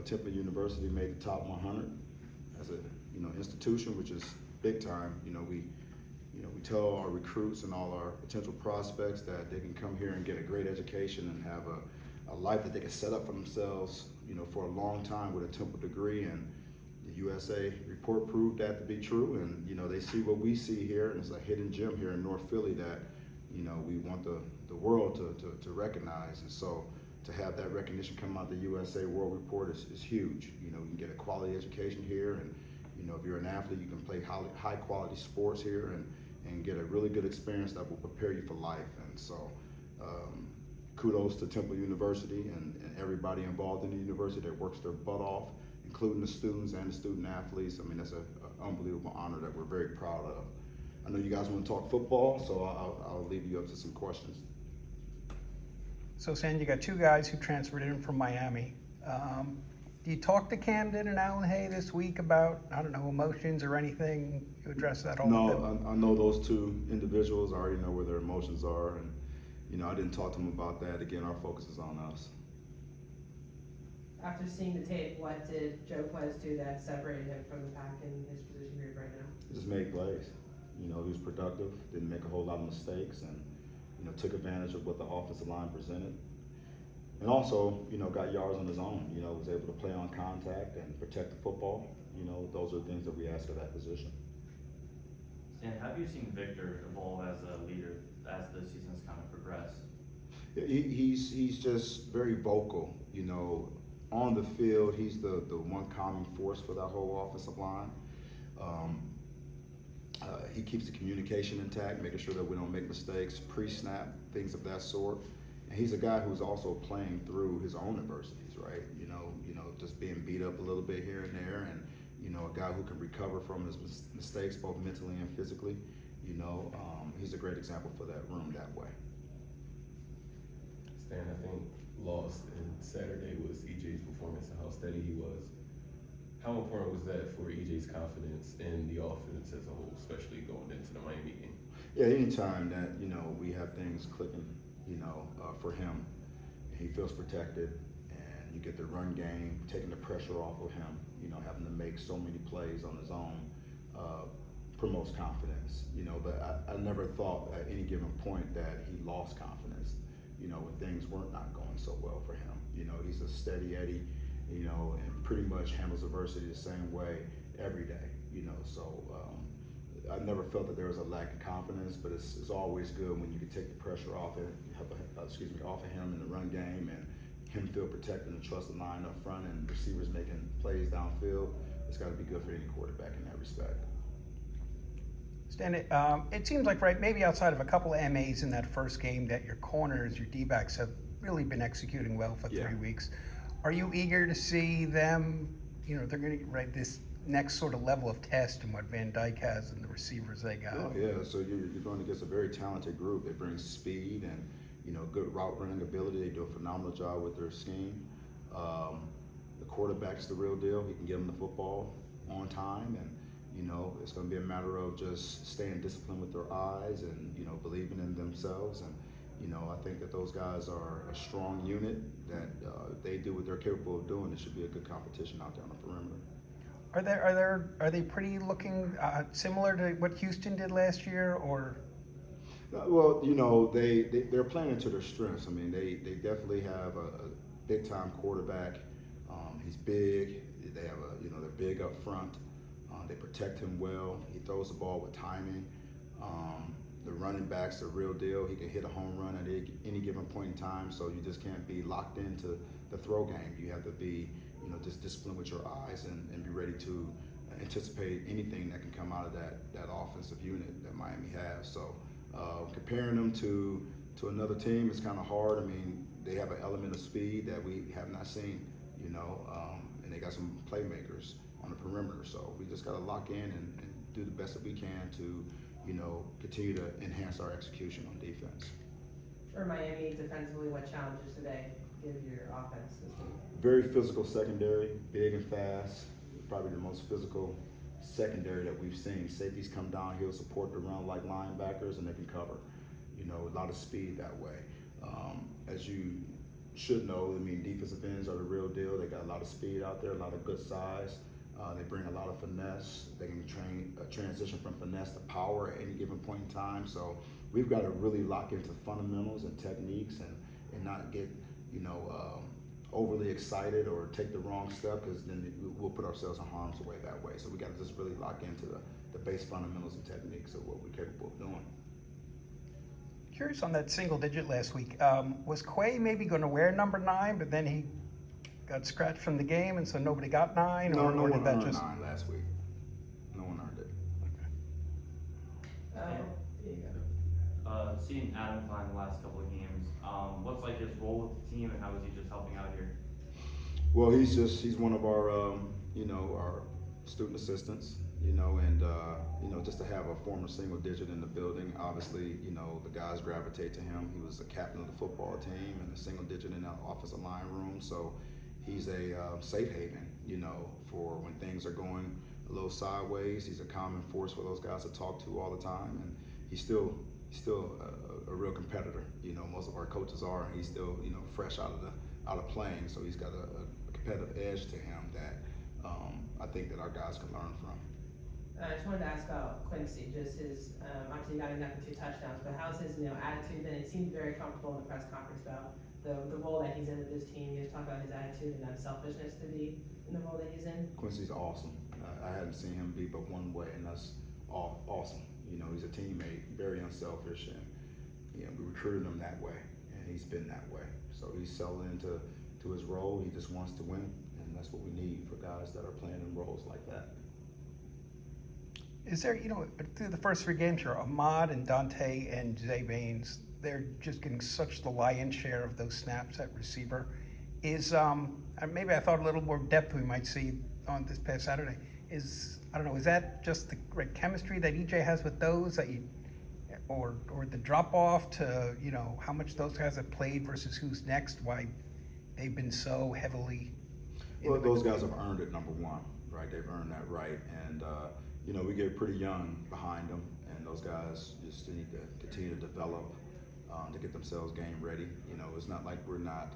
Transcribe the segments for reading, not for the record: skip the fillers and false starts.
Temple University made the top 100 as a, institution, which is big time. We tell our recruits and all our potential prospects that they can come here and get a great education and have a life that they can set up for themselves, for a long time with a Temple degree. And the USA report proved that to be true. And, they see what we see here, and it's a hidden gem here in North Philly that, we want the world to recognize. And so to have that recognition come out the USA World Report is huge. You can get a quality education here, and, if you're an athlete, you can play high quality sports here and get a really good experience that will prepare you for life. And so kudos to Temple University and everybody involved in the university that works their butt off, including the students and the student athletes. I mean, that's an unbelievable honor that we're very proud of. I know you guys want to talk football, so I'll leave you up to some questions. So, Stan, you got two guys who transferred in from Miami. Do you talk to Camden and Allen Hay this week about, emotions or anything? You address that all the time? No, I know those two individuals. I already know where their emotions are, and I didn't talk to them about that. Again, our focus is on us. After seeing the tape, what did Joe Quez do that separated him from the pack in his position group right now? He just made plays. He was productive, didn't make a whole lot of mistakes, and took advantage of what the offensive line presented. And also, got yards on his own. Was able to play on contact and protect the football. Those are things that we ask of that position. Stan, how have you seen Victor evolve as a leader as the season's kind of progressed? He's just very vocal. On the field, he's the one calming force for that whole offensive line. He keeps the communication intact, making sure that we don't make mistakes, pre-snap, things of that sort. And he's a guy who's also playing through his own adversities, right? Just being beat up a little bit here and there, and a guy who can recover from his mistakes both mentally and physically. He's a great example for that room that way. Stan, I think lost in Saturday was EJ's performance and how steady he was. How important was that for EJ's confidence in the offense as a whole, especially going into the Miami game? Yeah, anytime that we have things clicking, for him, he feels protected, and you get the run game, taking the pressure off of him, having to make so many plays on his own, promotes confidence, but I never thought at any given point that he lost confidence, when things weren't not going so well for him. He's a steady Eddie, and pretty much handles adversity the same way every day, so I never felt that there was a lack of confidence, but it's always good when you can take the pressure off of him in the run game, and him feel protected and trust the line up front, and receivers making plays downfield. It's got to be good for any quarterback in that respect. Stan, it seems like, maybe outside of a couple of MAs in that first game, that your corners, your D-backs have really been executing well for 3 weeks. Are you eager to see them, they're going to this next sort of level of test and what Van Dyke has and the receivers they got? Oh, yeah, so you're going against a very talented group. They bring speed and, good route running ability. They do a phenomenal job with their scheme. The quarterback's the real deal. He can get them the football on time, and, it's going to be a matter of just staying disciplined with their eyes and, believing in themselves. And, I think that those guys are a strong unit, that they do what they're capable of doing. It should be a good competition out there on the perimeter. Are they pretty looking similar to what Houston did last year, or? Well, they're playing into their strengths. I mean, they definitely have a big time quarterback. He's big. They have they're big up front. They protect him well. He throws the ball with timing. The running back's the real deal. He can hit a home run at any given point in time. So you just can't be locked into the throw game. You have to be, just disciplined with your eyes and be ready to anticipate anything that can come out of that offensive unit that Miami has. So comparing them to another team is kind of hard. I mean, they have an element of speed that we have not seen, and they got some playmakers on the perimeter. So we just got to lock in and do the best that we can to, continue to enhance our execution on defense. For Miami defensively, what challenges today give your offense this week? Very physical secondary, big and fast. Probably the most physical secondary that we've seen. Safeties come downhill, support the run like linebackers, and they can cover. A lot of speed that way. As you should know. I mean, defensive ends are the real deal. They got a lot of speed out there, a lot of good size. They bring a lot of finesse. They can transition from finesse to power at any given point in time. So we've got to really lock into fundamentals and techniques and not get, overly excited or take the wrong step, because then we'll put ourselves in harm's way that way. So we got to just really lock into the base fundamentals and techniques of what we're capable of doing. Curious on that single digit last week. Was Quay maybe going to wear number 9, but then he got scratched from the game, and so nobody got 9? No or one did that earned just 9 last week. No one earned it. Here you go. Seeing Adam Klein the last couple of games, what's like his role with the team, and how is he just helping out here? Well, he's one of our, our student assistants, and, just to have a former single digit in the building, obviously, the guys gravitate to him. He was a captain of the football team and a single digit in the offensive line room. So he's a safe haven, for when things are going a little sideways. He's a common force for those guys to talk to all the time. And he's still a real competitor. Most of our coaches are, and he's still, fresh out of playing. So he's got a competitive edge to him that I think that our guys can learn from. I just wanted to ask about Quincy, just his, obviously not enough for 2 touchdowns, but how's his, attitude been? It seemed very comfortable in the press conference about the role that he's in with this team. You just talk about his attitude and unselfishness to be in the role that he's in. Quincy's awesome. I hadn't seen him be but one way, and that's awesome. He's a teammate, very unselfish, and we recruited him that way, and he's been that way. So he's settled into his role. He just wants to win, and that's what we need for guys that are playing in roles like that. Is there, through the first 3 games here, Ahmad and Dante and Zay Baines, they're just getting such the lion's share of those snaps at receiver. Is, maybe I thought a little more depth we might see on this past Saturday. Is that just the great chemistry that EJ has with those or the drop off to, how much those guys have played versus who's next, why they've been so heavily. Well, those guys have earned it, number one, right? They've earned that right. And, we get pretty young behind them, and those guys just need to continue to develop, to get themselves game ready. It's not like we're not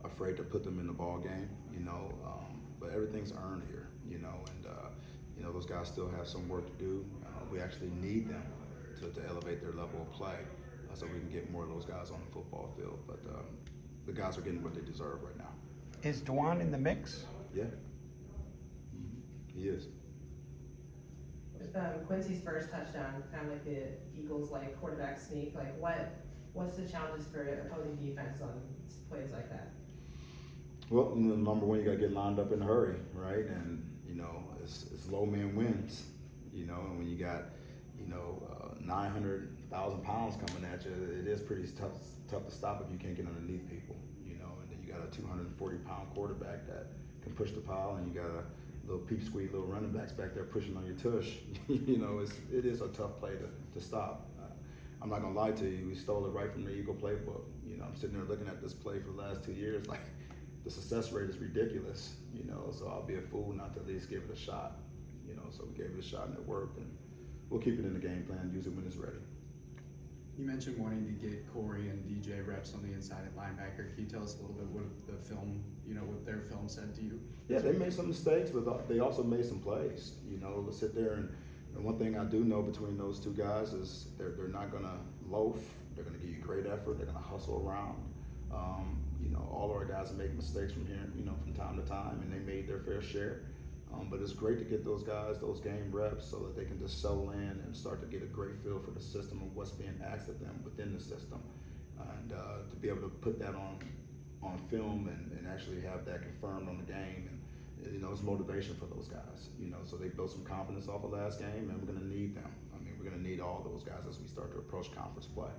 afraid to put them in the ball game, but everything's earned here, and those guys still have some work to do. We actually need them to elevate their level of play so we can get more of those guys on the football field. But the guys are getting what they deserve right now. Is Dwan in the mix? Yeah, he is. Quincy's first touchdown, kind of like the Eagles quarterback sneak. What's the challenges for opposing defense on plays like that? Well, number one, you got to get lined up in a hurry, right? And it's low man wins. And when you got 900,000 pounds coming at you, it is pretty tough to stop if you can't get underneath people. And then you got a 240-pound quarterback that can push the pile, and you got a little peep squeak, little running backs back there pushing on your tush. It is a tough play to stop. I'm not gonna lie to you, we stole it right from the Eagle playbook. I'm sitting there looking at this play for the last 2 years, like the success rate is ridiculous. So I'll be a fool not to at least give it a shot. So we gave it a shot and it worked, and we'll keep it in the game plan, use it when it's ready. You mentioned wanting to get Corey and DJ reps on the inside at linebacker. Can you tell us a little bit what the film, what their film said to you? Yeah, they made some mistakes, but they also made some plays. To sit there and one thing I do know between those 2 guys is they're not gonna loaf. They're gonna give you great effort. They're gonna hustle around. All of our guys make mistakes from here, from time to time, and they made their fair share. But it's great to get those guys those game reps so that they can just settle in and start to get a great feel for the system and what's being asked of them within the system, and to be able to put that on film and actually have that confirmed on the game, and it's motivation for those guys. So they built some confidence off of last game, and we're going to need them. We're going to need all those guys as we start to approach conference play.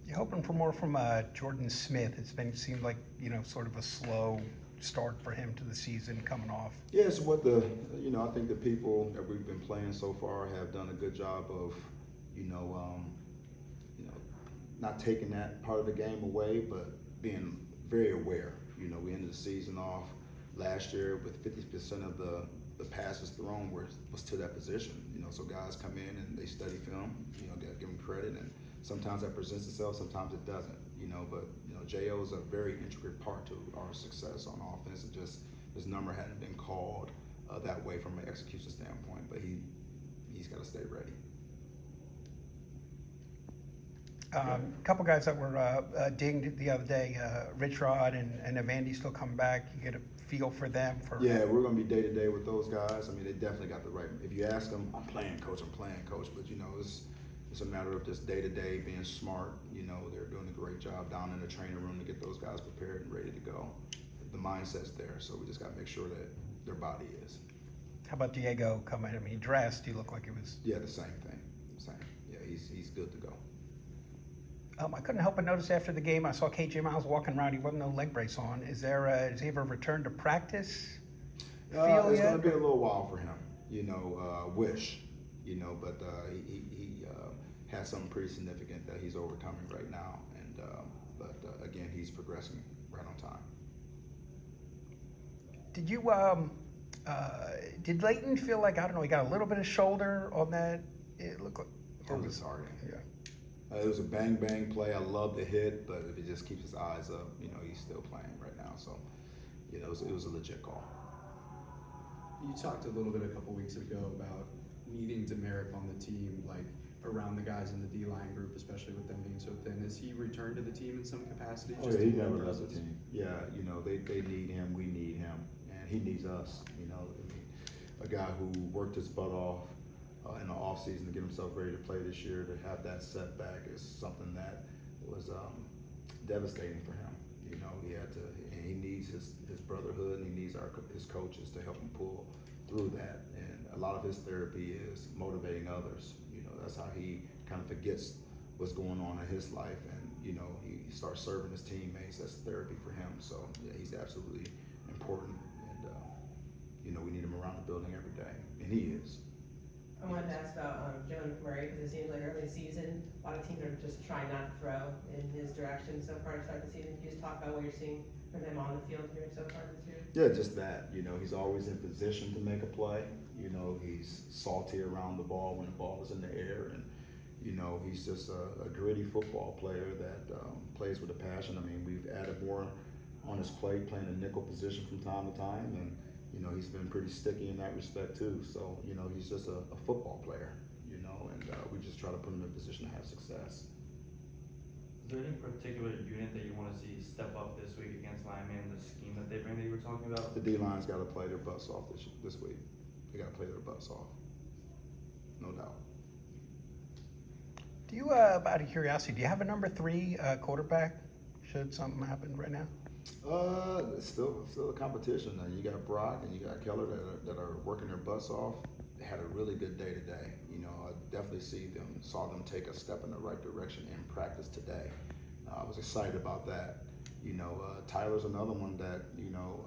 You're hoping for more from Jordan Smith. Seemed like sort of a slow start for him to the season coming off. Yeah, it's what I think the people that we've been playing so far have done a good job of, not taking that part of the game away, but being very aware. We ended the season off last year with 50% of the passes thrown was to that position. So guys come in and they study film. Got to give them credit, and sometimes that presents itself, sometimes it doesn't. you know, but, you know, J.O. is a very intricate part to our success on offense. It just, his number hadn't been called that way from an execution standpoint, but he's got to stay ready. A couple guys that were dinged the other day, RichRod and Mandy still coming back. You get a feel for them? Yeah, we're going to be day to day with those guys. I mean, they definitely got the right. If you ask them, I'm playing coach, but you know, it's a matter of just day to day being smart. You know, they're doing a great job down in the training room to get those guys prepared and ready to go. The mindset's there, so we just got to make sure that their body is. How about Diego coming? I mean, he dressed. He looked like it was. Yeah, the same thing. Same. Yeah, he's good to go. I couldn't help but notice after the game, I saw KJ Miles walking around. He wasn't no leg brace on. Does he have a return to practice? It's going to be a little while for him. You know, you know, but he has something pretty significant that he's overcoming right now, and but again, he's progressing right on time. Did you did Leighton feel like, I don't know, he got a little bit of shoulder on that? It looked like. Or was sorry. Yeah. It was a bang play. I love the hit, but if he just keeps his eyes up, you know, he's still playing right now. So, you know, it was a legit call. You talked a little bit a couple weeks ago about needing Demeric on the team, like around the guys in the D-line group, especially with them being so thin. Has he returned to the team in some capacity? Oh, yeah, he never left the team. Yeah, you know, they need him, we need him, and he needs us. You know, I mean, a guy who worked his butt off in the offseason to get himself ready to play this year, to have that setback is something that was devastating for him. You know, he needs his brotherhood, and he needs his coaches to help him pull through that. And a lot of his therapy is motivating others. You know, that's how he kind of forgets what's going on in his life, and you know, he starts serving his teammates. That's therapy for him. So yeah, he's absolutely important, and you know, we need him around the building every day, and he is. I wanted to ask about Joe Murray, because it seems like early season, a lot of teams are just trying not to throw in his direction so far to start the season. Can you just talk about what you're seeing from him on the field here so far this year? Yeah, just that. You know, he's always in position to make a play. You know, he's salty around the ball when the ball is in the air, and you know, he's just a gritty football player that plays with a passion. I mean, we've added more on his plate, playing a nickel position from time to time, and you know, he's been pretty sticky in that respect too. So, you know, he's just a football player, you know, and we just try to put him in a position to have success. Is there any particular unit that you want to see step up this week against Miami and the scheme that they bring that you were talking about? The D-line's got to play their butts off this week. They got to play their butts off, no doubt. Do you, out of curiosity, do you have a number 3 quarterback? Should something happen right now? It's still a competition. You got Brock and you got Keller that are working their butts off. They had a really good day today. You know, I definitely saw them take a step in the right direction in practice today. I was excited about that. You know, Tyler's another one that, you know,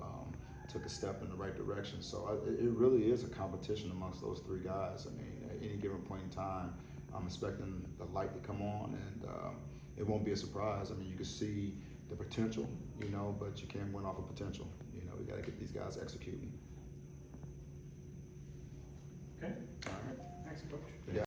took a step in the right direction. So it really is a competition amongst those 3 guys. I mean, at any given point in time, I'm expecting the light to come on, and it won't be a surprise. I mean, you can see the potential, you know, but you can't win off of potential. You know, we got to get these guys executing. Okay. All right. Thanks, Coach. Yeah.